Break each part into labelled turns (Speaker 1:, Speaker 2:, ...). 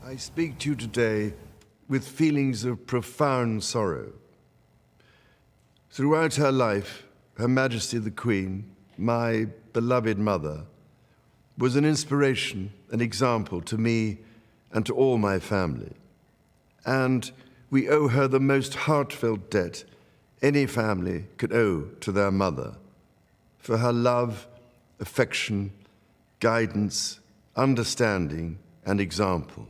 Speaker 1: I speak to you today with feelings of profound sorrow. Throughout her life, Her Majesty the Queen, my beloved mother, was an inspiration, an example to me and to all my family. And we owe her the most heartfelt debt any family could owe to their mother, for her love, affection, guidance, understanding, and example.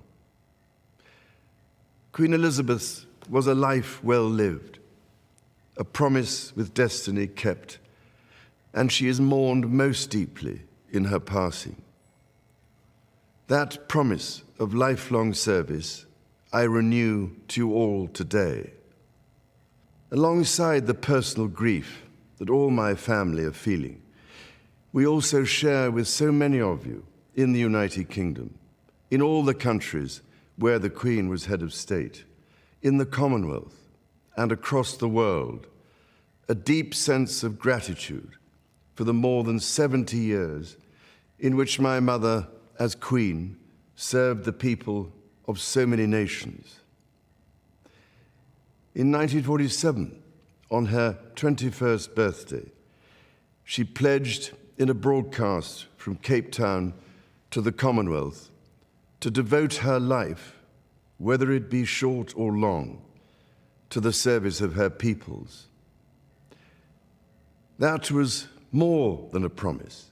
Speaker 1: Queen Elizabeth was a life well lived, a promise with destiny kept, and she is mourned most deeply in her passing. That promise of lifelong service I renew to you all today. Alongside the personal grief that all my family are feeling, we also share with so many of you in the United Kingdom, in all the countries where the Queen was head of state, in the Commonwealth and across the world, a deep sense of gratitude for the more than 70 years in which my mother, as Queen, served the people of so many nations. In 1947, on her 21st birthday, she pledged in a broadcast from Cape Town to the Commonwealth to devote her life, whether it be short or long, to the service of her peoples. That was more than a promise.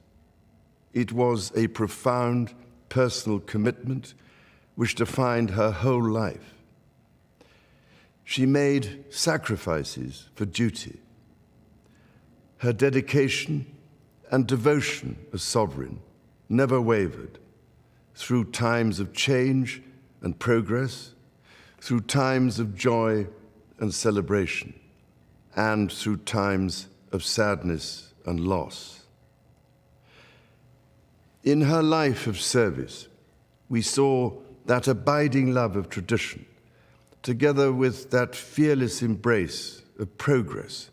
Speaker 1: It was a profound personal commitment which defined her whole life. She made sacrifices for duty. Her dedication and devotion as sovereign never wavered, through times of change and progress, through times of joy and celebration, and through times of sadness and loss. In her life of service, we saw that abiding love of tradition, together with that fearless embrace of progress,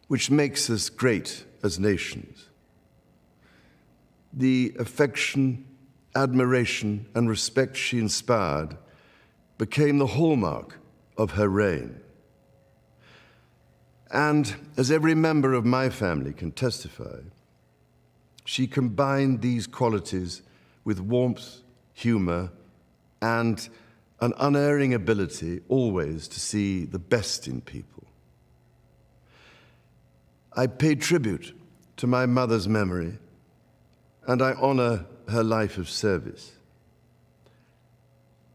Speaker 1: which makes us great as nations. The affection, admiration, and respect she inspired became the hallmark of her reign. And as every member of my family can testify, she combined these qualities with warmth, humor, and an unerring ability always to see the best in people. I pay tribute to my mother's memory, and I honor her life of service.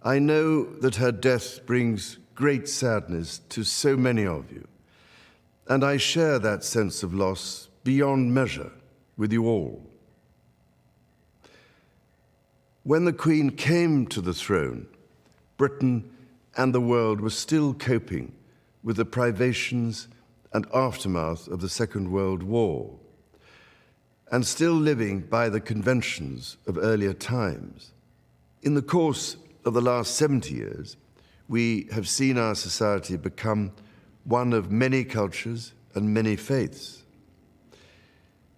Speaker 1: I know that her death brings great sadness to so many of you, and I share that sense of loss beyond measure with you all. When the Queen came to the throne, Britain and the world were still coping with the privations and aftermath of the Second World War, and still living by the conventions of earlier times. In the course of the last 70 years, we have seen our society become one of many cultures and many faiths.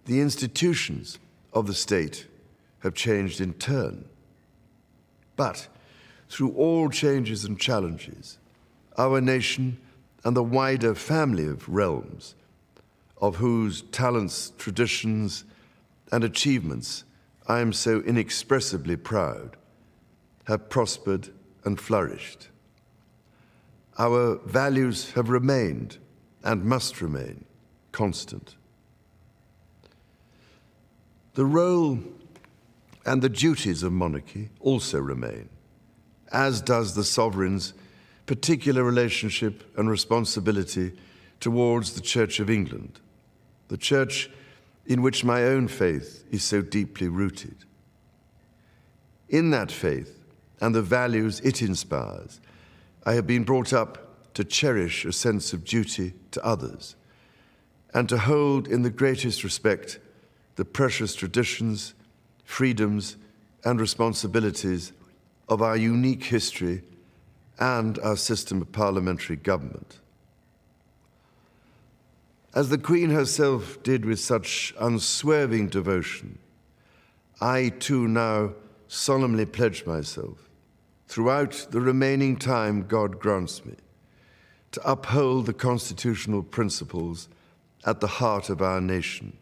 Speaker 1: The institutions of the state have changed in turn. But through all changes and challenges, our nation and the wider family of realms, of whose talents, traditions, and achievements I am so inexpressibly proud, have prospered and flourished. Our values have remained and must remain constant. The role and the duties of monarchy also remain, as does the sovereign's particular relationship and responsibility towards the Church of England, the church in which my own faith is so deeply rooted. In that faith and the values it inspires, I have been brought up to cherish a sense of duty to others and to hold in the greatest respect the precious traditions, freedoms, and responsibilities of our unique history and our system of parliamentary government. As the Queen herself did with such unswerving devotion, I too now solemnly pledge myself throughout the remaining time God grants me, to uphold the constitutional principles at the heart of our nation.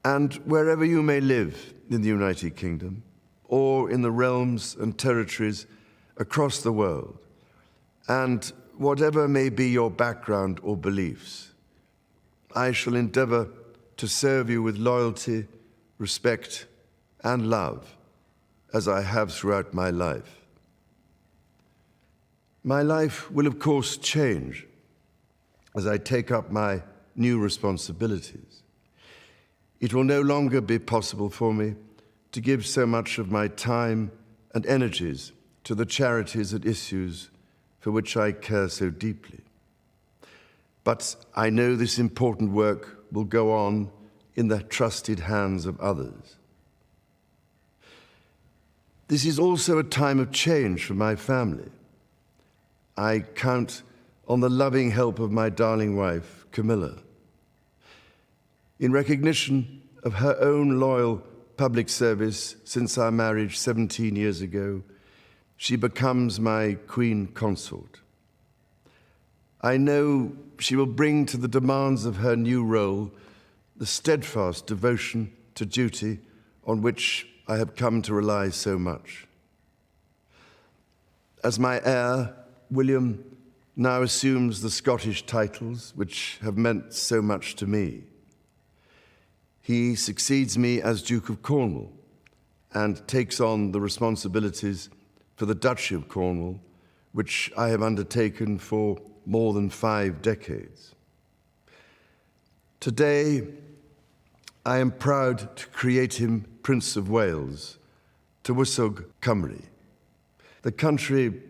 Speaker 1: And wherever you may live in the United Kingdom, or in the realms and territories across the world, and whatever may be your background or beliefs, I shall endeavor to serve you with loyalty, respect, and love, as I have throughout my life. My life will, of course, change as I take up my new responsibilities. It will no longer be possible for me to give so much of my time and energies to the charities and issues for which I care so deeply. But I know this important work will go on in the trusted hands of others. This is also a time of change for my family. I count on the loving help of my darling wife, Camilla. In recognition of her own loyal public service since our marriage 17 years ago, she becomes my Queen Consort. I know she will bring to the demands of her new role the steadfast devotion to duty on which I have come to rely so much. As my heir, William now assumes the Scottish titles which have meant so much to me. He succeeds me as Duke of Cornwall and takes on the responsibilities for the Duchy of Cornwall, which I have undertaken for more than 5 decades. Today, I am proud to create him Prince of Wales, Tywysog Cymru, the country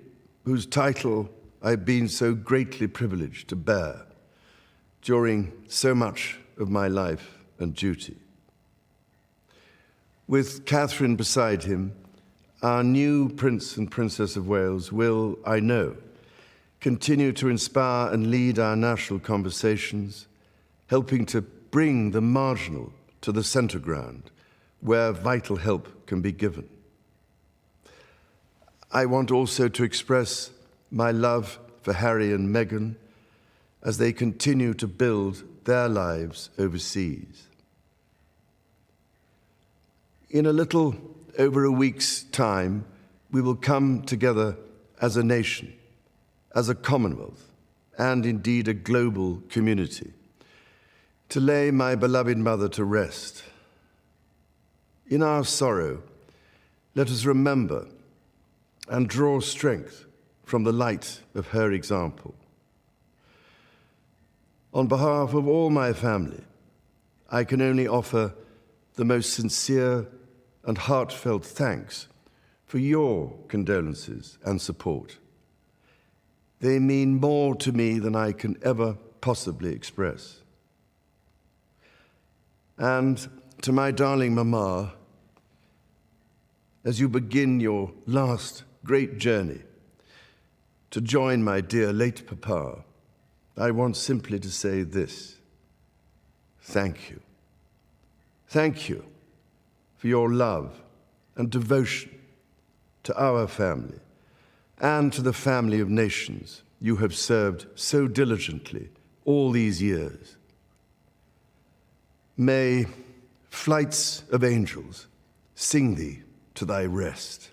Speaker 1: whose title I've been so greatly privileged to bear during so much of my life and duty. With Catherine beside him, our new Prince and Princess of Wales will, I know, continue to inspire and lead our national conversations, helping to bring the marginal to the centre ground, where vital help can be given. I want also to express my love for Harry and Meghan as they continue to build their lives overseas. In a little over a week's time, we will come together as a nation, as a Commonwealth, and indeed a global community, to lay my beloved mother to rest. In our sorrow, let us remember and draw strength from the light of her example. On behalf of all my family, I can only offer the most sincere and heartfelt thanks for your condolences and support. They mean more to me than I can ever possibly express. And to my darling Mama, as you begin your last great journey to join my dear late Papa, I want simply to say this: thank you. Thank you for your love and devotion to our family and to the family of nations you have served so diligently all these years. May flights of angels sing thee to thy rest.